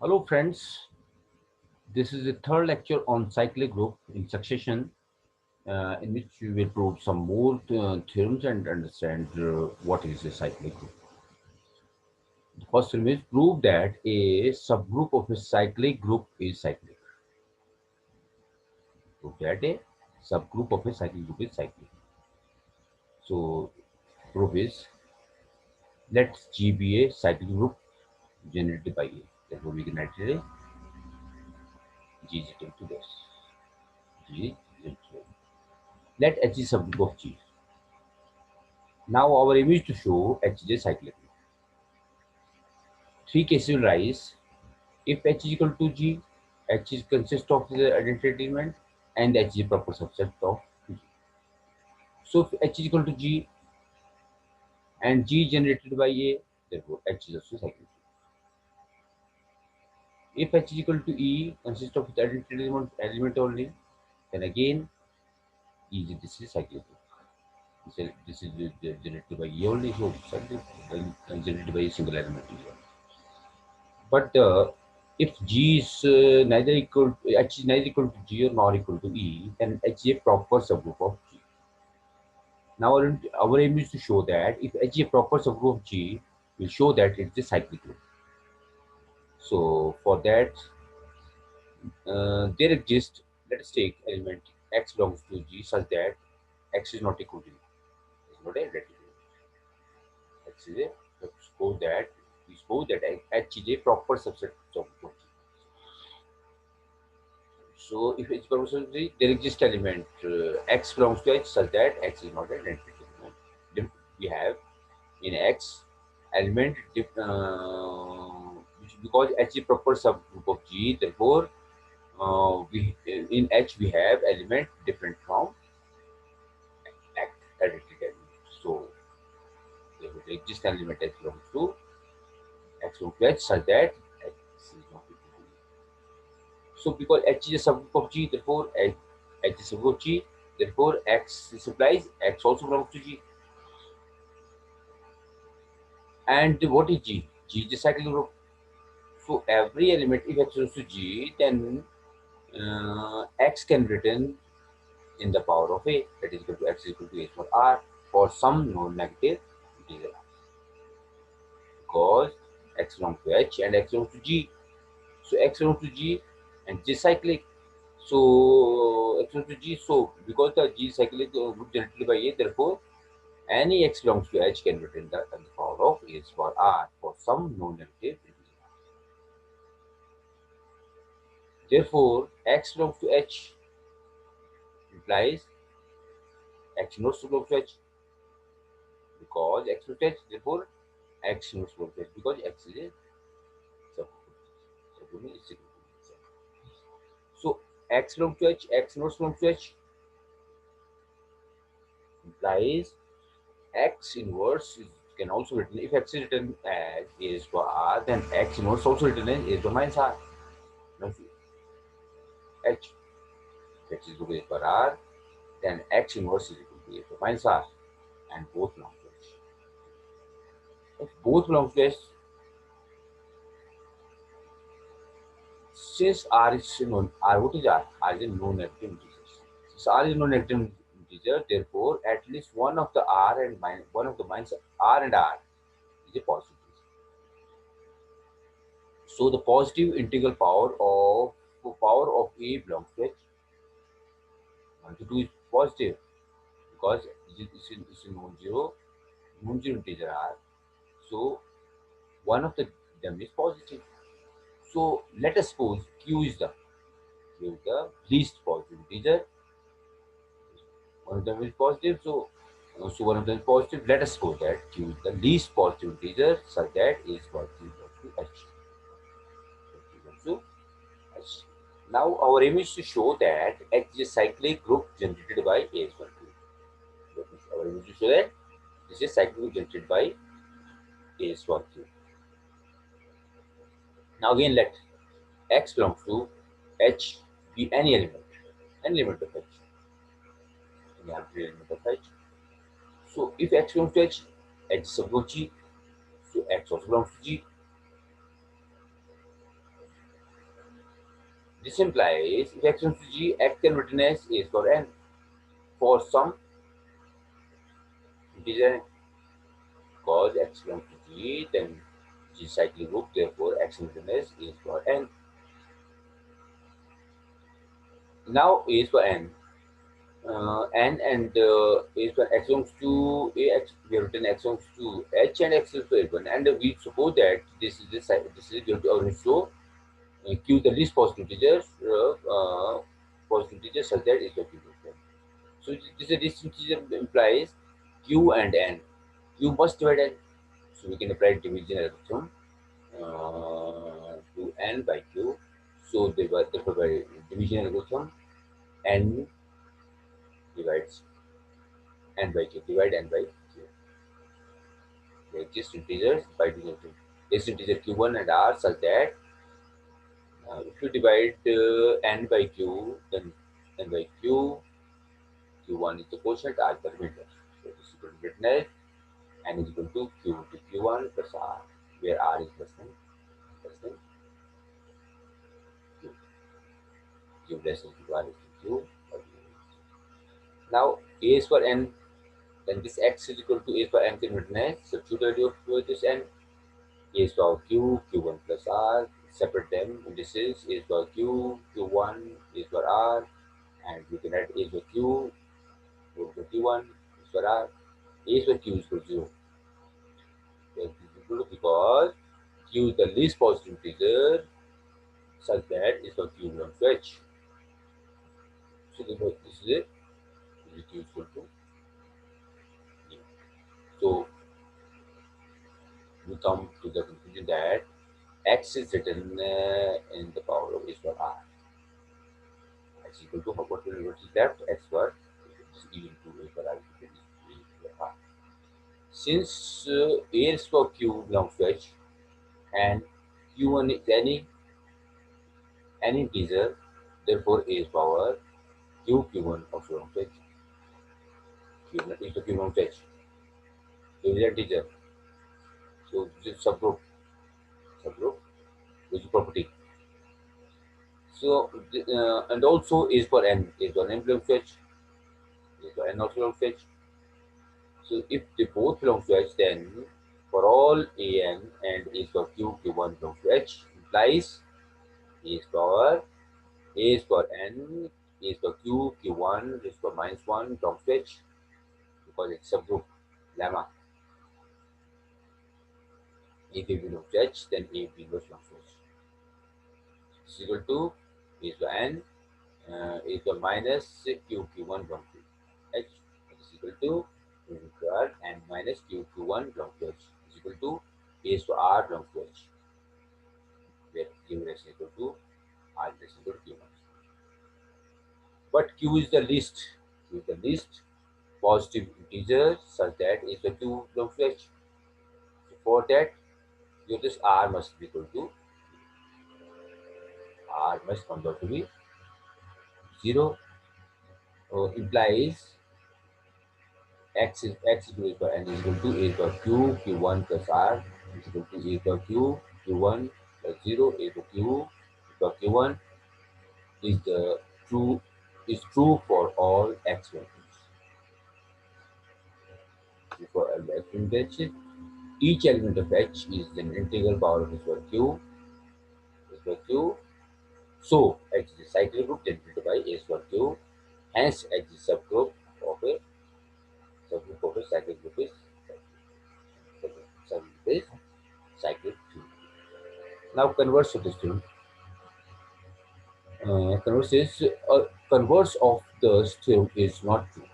Hello friends, this is the third lecture on cyclic group in succession in which we will prove some more theorems and understand what is a cyclic group. The first theorem is prove that a subgroup of a cyclic group is cyclic. Prove that a subgroup of a cyclic group is cyclic. So proof is let G be a cyclic group generated by A. Therefore we can write it a G is equal to this. G is equal to let H is subgroup of G. Now our aim is to show H is a cyclic group. Three cases will rise if H is equal to G, H is consists of the identity element and H is a proper subset of G. So if H is equal to G and G is generated by A, therefore H is also cyclic. If H is equal to E consists of the identity element only, then again this is cyclic. This is generated by E only, so cyclic generated by a single element E. But if G is neither equal, H is neither equal to G or nor equal to E, then H is a proper subgroup of G. Now our aim is to show that if H is a proper subgroup of G, we'll show that it's a cyclic group. So for that, there exists, let us take element X belongs to G such that X is not equal to E. It's not a reticle. X is a, we suppose that H is a proper subset of G. So if H belongs to G, there exists element X belongs to H such that X is not an identity element. We have in X element which because H is proper subgroup of G, therefore we in H we have element different from identity element. So therefore there exists element H belongs to H such that X is not equal to E. So because H is a subgroup of G, therefore H is a subgroup of G, therefore X implies X also belongs to G. And what is G? G is a cyclic group. So every element if X belongs to G, then X can be written in the power of A, that is equal to X is equal to A for R for some non-negative integer because X belongs to H and X belongs to G. So X belongs to G and G cyclic. So X belongs to G. So because the G cyclic group generated by A, therefore any X belongs to H can be written in the power of A for R for some non-negative integer. Therefore X belongs to H implies X inverse belongs to H because X belongs to H. Therefore X inverse belongs to H because X is a subgroup is equal to itself. So X belongs to H, X inverse belongs to H implies X inverse can also be written if X is written as A is for R, then X inverse also written as A is for minus R. Now H is equal to A for R, then X inverse is equal to A for minus R, and both belong to H. If both belong to H, since R is known, R what is R? R is a non-negative integer. Since R is non-negative integer, therefore at least one of the R and one of the minus R and R is a positive. So the positive integral power of A belongs to H. 1 to 2 is positive because it's a non-zero integer R. So one of them is positive. So let us suppose Q is the least positive integer. One of them is positive, so one of them is positive. Let us suppose that Q is the least positive integer such that A is positive to H. So H. Now our aim is to show that H is a cyclic group generated by A is equal to. Our aim is to show that this is cyclic group generated by A is equal to. Now again let X belongs to H be any element of H, any arbitrary element of H. So if X belongs to H, H is subgroup G, so X also belongs to G. This implies if x belongs to G, x can be written as A for n for some integer because x belongs to G, then G cyclic group, therefore x is written as A for n. Now A is for n. N and A is for x belongs to A, x, we have written x belongs to H and x is for A1. And we suppose that this is going to also Q the least positive integer such that it's a Q. So this integer implies Q and N. Q must divide N. So we can apply division algorithm to N by Q. So therefore by division algorithm, N divides N by Q. Divide N by Q. They exist integers by division. This integer Q1 and R such that if you divide N by Q, then N by Q, Q1 is the quotient, R is the remainder. So this is equal to written as N is equal to Q to Q1 plus R, where R is less than Q. Q less than Q, R is equal to Q. Now A is for N, then this X is equal to A is for N can be written as substitute value of this N. A is for Q, Q1 plus R, separate them indices, A is for Q, Q1 is for R, and we can write A is for Q, Q is for Q1 is for R, A is for Q is for 0. Because Q is the least positive integer such that is for Q belongs to H. So therefore this is it. This is Q is equal to E. So we come to the conclusion that X is written in the power of H for R. X is equal to what is left? X for E into A for R is E for R. Since A is for Q belongs to H and Q1 is any integer, therefore A is power Q1 also belongs to H. Q1 is the Q belongs to H. Q is an integer. So this is subgroup, which is property. So and also is for n, is for n belongs to H, is for n also belongs to H. So if they both belong to H, then for all an and is for Q1 belongs to H implies A is power A is for n, A is for Q1 is for minus 1 belongs to H because it's subgroup lemma. If A belongs to H, then A belongs to H. This is equal to A is for n, A is for minus Q1 belongs to H. This is equal to R and minus Q1 belongs to H is equal to A is to R belongs to H, where Q is equal to R is equal to Q1. But Q is the least. Q is the least positive integer such that is the Q belongs to H. So for that, this R must be equal to R must come out to be 0. Implies x is equal to n is equal to A for Q1 plus R is equal to A for Q1 plus 0 A for for Q1 is the true for all x values. For x element H, each element of H is an integral power of H for Q. So H is a cyclic group generated by H for Q. Hence H is subgroup of a cyclic group is cyclic 2. Now converse of this theorem. Converse is converse of the theorem is not true.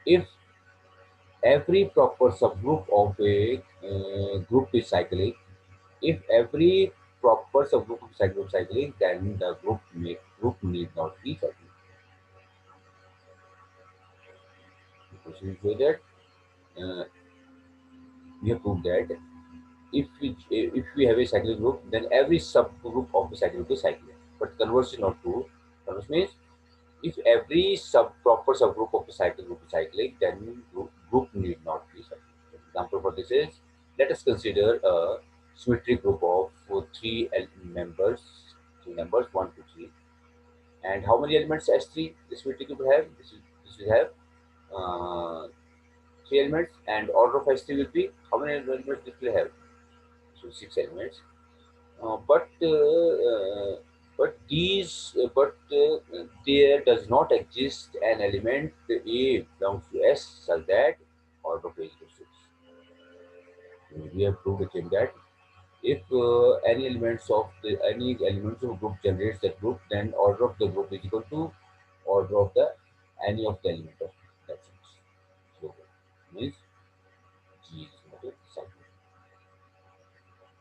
If every proper subgroup of a group is cyclic, if every proper subgroup of cyclic, then the group need not be cyclic. Because we say that we have proved that if we have a cyclic group, then every subgroup of the cyclic group is cyclic. But converse is not true. Converse means if every proper subgroup of the cyclic group is cyclic, then group need not be cyclic. Example for this is, let us consider a symmetric group of three three numbers 1, 2, 3. And how many elements S3 this vertical will have? This will have three elements, and order of S3 will be how many elements this will have? So six elements. Uh, but uh, uh, but there does not exist an element A belongs to S such that order of A is equal to 6. We have proved again that if any elements of group generates that group, then order of the group is equal to order of the any of the element of that sense. So means G is not a cycle.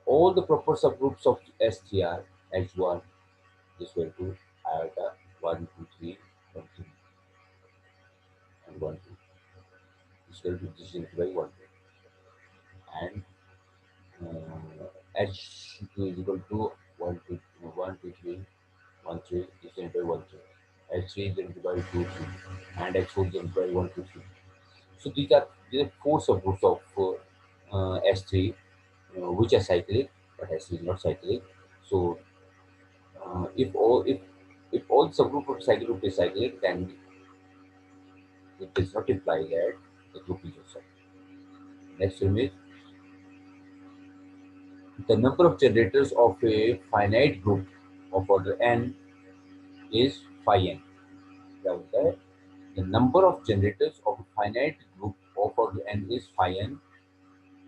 All the proper subgroups of S3 are H1 is equal to iota 1, 2, 3, 1, 3, and 1, 2 is equal to this is by 1, 2. And H2 is equal to 1, 2, 1, 2, 3, 1, 3 is equal by 1, 3. H3 is equal by 2, 3, and H4 is equal by 1, 2, 3. So these are four subgroups of S3, which are cyclic, but S3 is not cyclic. So if all subgroup of cyclic group is cyclic, then it does not imply that the group is also cyclic. Next one is the number of generators of a finite group of order n is phi n. That was that. The number of generators of a finite group of order n is phi n,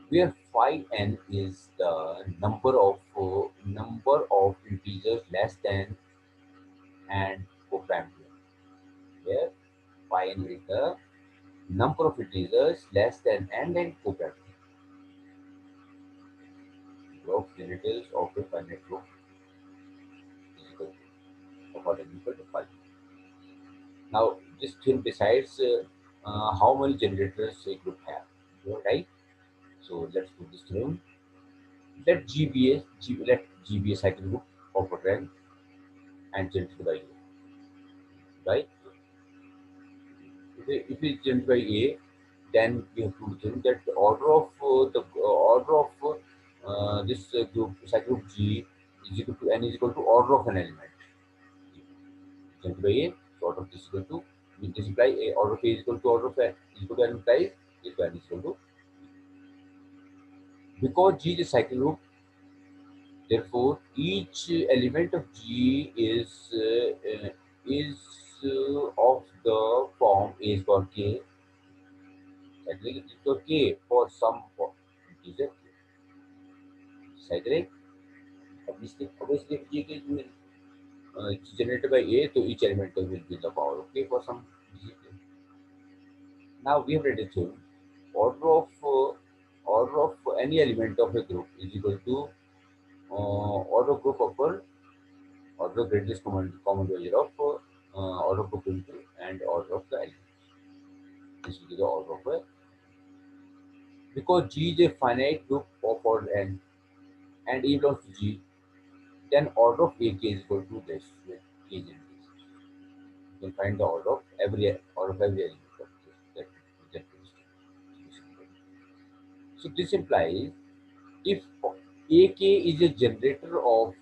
where phi n is the number of integers less than and co-prime to n. Where phi n is the number of integers less than and co-prime to n. Of generators of a finite group is equal to of order equal to phi. Now, this thing decides how many generators a group have, right? So let's do this thing. Let G be a cycle group of a rank and generated by A, right? If it's generated by A, then we have to think that the order of this group cycle group G is equal to n is equal to order of an element generated by A. So order of this is equal to this imply A order of A is equal to order of n is equal to n implies A to n is equal to, because G is a cycle group. Therefore, each element of G of the form A is for K, cyclic is for K for some form integer cyclic. Obviously, if G is generated by A, so each element will be the power of K for some G. Now we have read it through. Order of order of any element of a group is equal to order of group upper order of greatest common divisor of order of group into and order of the element. This will be the order of a, because G is a finite group of order n and E belongs to G, then order of AK is equal to this with K generators. You can find the order of every element of that list. So this implies if AK is a generator of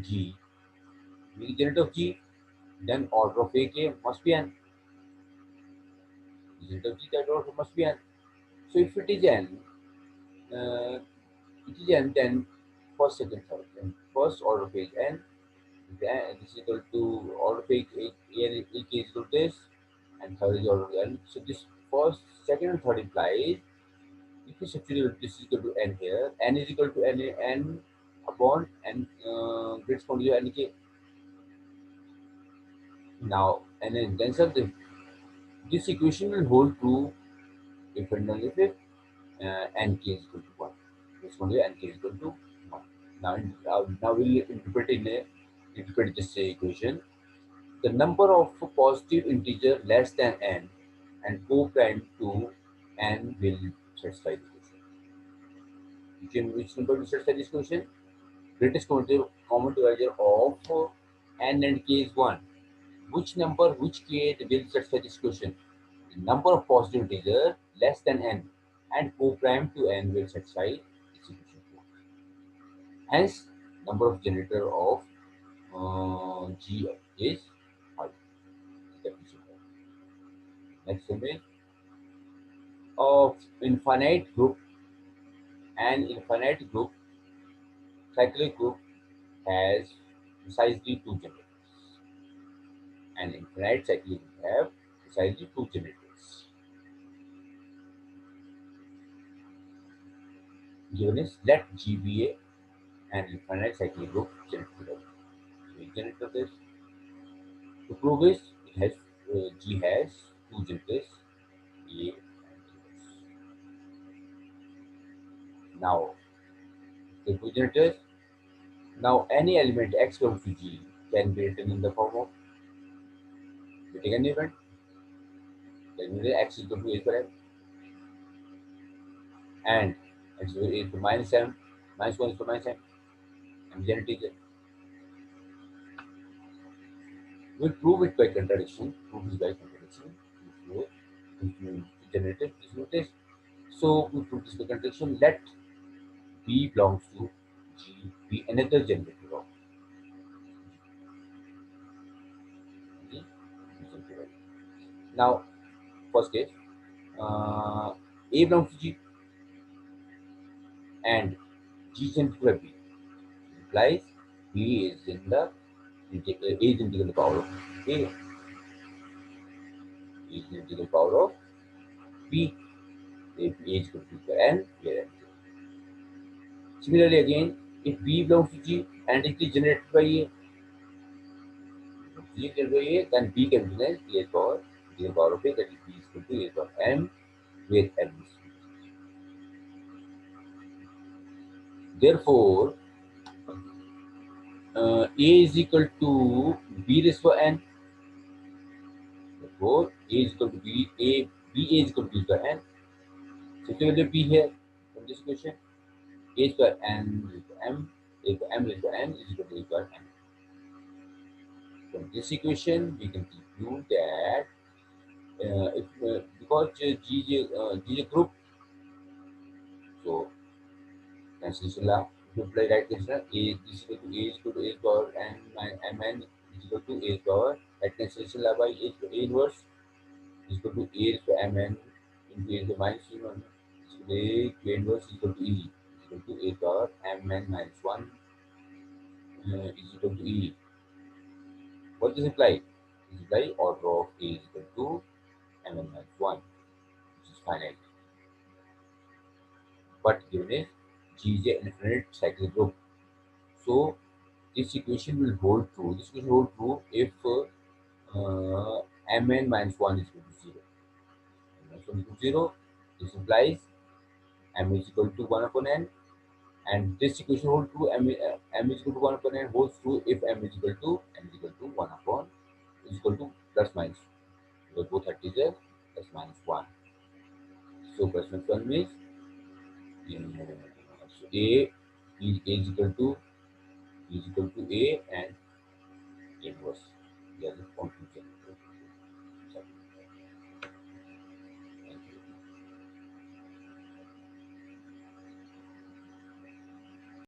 G, the generator of G, then order of AK must be n. The generator of G, that order must be n. So if it is n, uh, it is n, then first, second, third. Then first order of A is n, then this is equal to order of A is equal to this, and third is order of n. So this first, second, and third implies if you substitute this is equal to n here, n is equal to n upon n greatest quantity n k. Now n is then something. This equation will hold true if and only if n k is equal to 1. This quantity n k is equal to 1. Now we'll interpret this equation. The number of positive integer less than n and co-prime to n will satisfy this equation. Which number will satisfy this equation? Greatest common divisor of n and k is 1. Which k will satisfy this equation? The number of positive integer less than n and co-prime to n will satisfy this equation. Hence, number of generator of G is 5. Definition. Next image of infinite group. An infinite group, cyclic group, has precisely two generators. An infinite cyclic group have precisely two generators. Given is let G be an infinite cyclic group generator. So we generator this. To prove this, it has G has two generators, A and B. Now the two generators. Now any element x belongs to G can be written in the form of, we take an event, then x is equal to a square m, and x is equal to minus m, minus 1 is to minus m, and generated. We'll prove it by contradiction. Prove this by contradiction. We generated this notice. So we prove this by contradiction. Let B belongs to G be another generator of G. Now, first case, A belongs to G and G is generated by B. Implies B is in the A is integral power of A. A is integral power of B. If A is equal to N, where N. Similarly, again, if B belongs to G and it is generated by A, G is generated by A, then B can be written as A power, the power of A, that is B is equal to A power M, where M is. Therefore, A is equal to B raised to N. Therefore, A is equal to B, B is equal to B to N. So, if you B here from this equation, A square N raised to M, A to M raised to N is equal to A square N. From this equation, we can conclude that if because G is a group, so cancellation law. If you apply right cancellation, A is equal to A is equal to A power and Mn is equal to A power. Right cancellation law by A inverse is equal to A to Mn into A to minus 1. So A inverse is equal to E is equal to A power Mn minus 1 is equal to E. What does it imply? This imply order of A is equal to Mn minus 1, which is finite. But given is G is an infinite cyclic group. So this equation will hold true. This equation will hold true if Mn minus 1 is equal to 0. Minus 1 is equal to 0. This implies M is equal to 1 upon N. And this equation holds true. M is equal to 1 upon N holds true if M is equal to 1 upon is equal to plus minus. Because both are together plus minus 1. So plus minus 1 means so A is equal to A and inverse. They are the